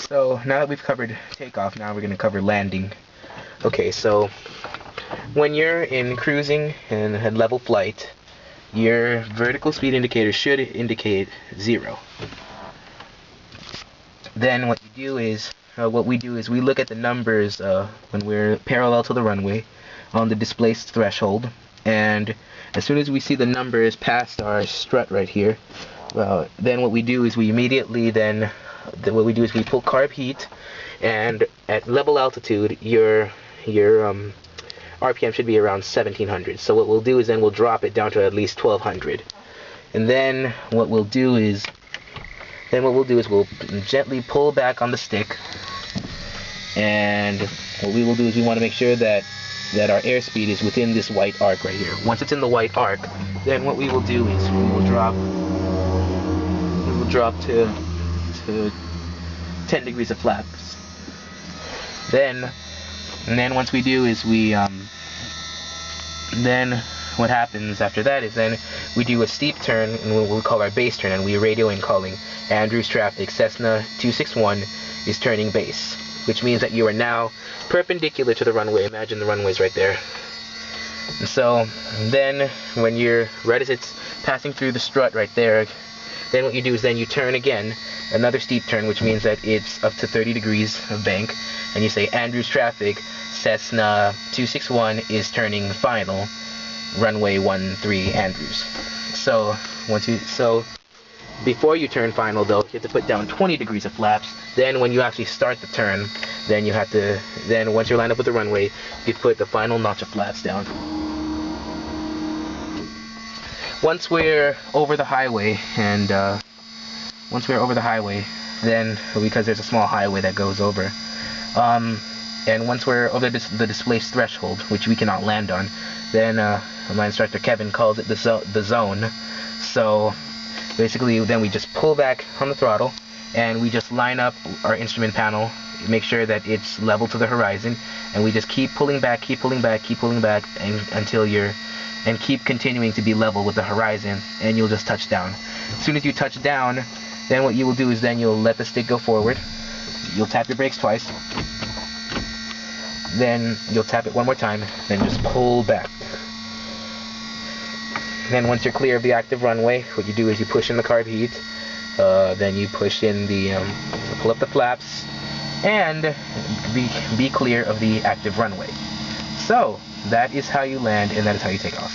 So now that we've covered takeoff, now we're going to cover landing. Okay, so when you're in cruising and at level flight, your vertical speed indicator should indicate 0. Then what we do is we look at the numbers when we're parallel to the runway on the displaced threshold, and as soon as we see the numbers past our strut right here, then what we do is we immediately we pull carb heat, and at level altitude your RPM should be around 1700. So what we'll do is then we'll drop it down to at least 1200, and then what we'll do is we'll gently pull back on the stick, and what we will do is we want to make sure that our airspeed is within this white arc right here. Once it's in the white arc, then what we will do is we will drop to 10 degrees of flaps. Then once we do is then what happens after that is then we do a steep turn, and we'll call our base turn, and we radio in calling Andrews traffic, Cessna 261 is turning base, which means that you are now perpendicular to the runway. Imagine the runway's right there. And so then when you're right as it's passing through the strut right there, then what you do is then you turn again, another steep turn, which means that it's up to 30 degrees of bank, and you say Andrews traffic, Cessna 261 is turning final, runway 13 Andrews. So before you turn final, though, you have to put down 20 degrees of flaps. Then when you actually start the turn, then once you're lined up with the runway, you put the final notch of flaps down. Once we're over the highway, then because there's a small highway that goes over, and once we're over the displaced threshold, which we cannot land on, then my instructor Kevin calls it the zone. So basically, then we just pull back on the throttle, and we just line up our instrument panel, make sure that it's level to the horizon, and we just keep pulling back, and keep continuing to be level with the horizon, and you'll just touch down. As soon as you touch down, then what you will do is then you'll let the stick go forward, you'll tap your brakes twice, then you'll tap it one more time, then just pull back. Then once you're clear of the active runway, what you do is you push in the carb heat, then you push in pull up the flaps, and be clear of the active runway. So that is how you land, and that is how you take off.